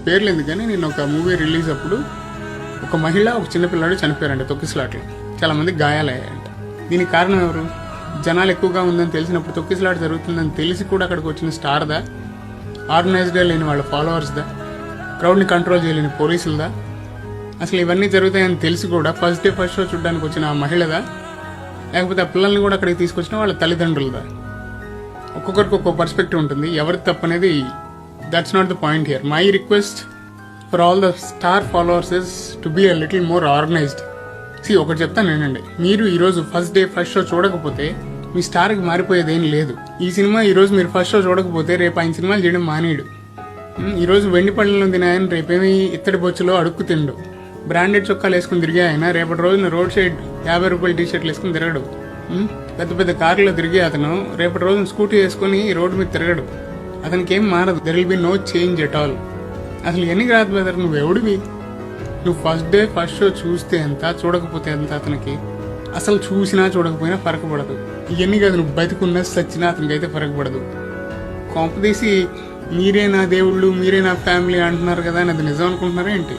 పేర్లు ఎందుకని, నేను ఒక మూవీ రిలీజ్ అప్పుడు ఒక మహిళ ఒక చిన్నపిల్లాడు చనిపోయారంట తొక్కిసలాట్లు, చాలా మంది గాయాలయ్యాయంట. దీనికి కారణం ఎవరు? జనాలు ఎక్కువగా ఉందని తెలిసినప్పుడు, తొక్కిసలాట జరుగుతుందని తెలిసి కూడా అక్కడికి వచ్చిన స్టార్దా, ఆర్గనైజ్డ్గా లేని వాళ్ళ ఫాలోవర్స్దా, క్రౌడ్ని కంట్రోల్ చేయలేని పోలీసులదా, అసలు ఇవన్నీ జరుగుతాయని తెలిసి కూడా ఫస్ట్ డే ఫస్ట్ షో చూడడానికి వచ్చిన ఆ మహిళదా, లేకపోతే ఆ పిల్లల్ని కూడా అక్కడికి తీసుకొచ్చిన వాళ్ళ తల్లిదండ్రులదా? ఒక్కొక్కరికి ఒక్కొక్క పర్స్పెక్టివ్ ఉంటుంది. ఎవరి తప్పు అనేది that's not the point here. My request for all the star followers is to be a little more organized. ఒకటి చెప్తాను నేనండి, మీరు ఈరోజు ఫస్ట్ డే ఫస్ట్ షో చూడకపోతే మీ స్టార్కి మారిపోయేది ఏం లేదు. ఈ సినిమా ఈరోజు మీరు ఫస్ట్ షో చూడకపోతే రేపు ఆయన సినిమాలు చేయడం మానేయడు. ఈరోజు వెండి పళ్ళలో తినాయని రేపేమి ఇత్తడి బొచ్చులో అడుక్కు తిండు. బ్రాండెడ్ చొక్కాలు వేసుకుని తిరిగే ఆయన రేపటి రోజున రోడ్ సైడ్ 50 రూపాయల టీషర్ట్లు వేసుకుని తిరగడు. పెద్ద పెద్ద కార్లో తిరిగే అతను రేపటి రోజున స్కూటీ వేసుకుని రోడ్డు మీద తిరగడు. అతనికి ఏం మారదు. There will be no change at all. అసలు ఎన్ని రాదు బ్రదర్, నువ్వు ఎవడివి? నువ్వు ఫస్ట్ డే ఫస్ట్ షో చూస్తే ఎంత, చూడకపోతే ఎంత అతనికి? అసలు చూసినా చూడకపోయినా ఫరక పడదు. ఇవన్నీ కాదు, నువ్వు బతికున్నా సచ్చినా అతనికి అయితే ఫరక పడదు. కొంపదీసి మీరే నా దేవుళ్ళు, మీరే నా ఫ్యామిలీ అంటున్నారు కదా అని అది నిజం అనుకుంటున్నారా ఏంటి?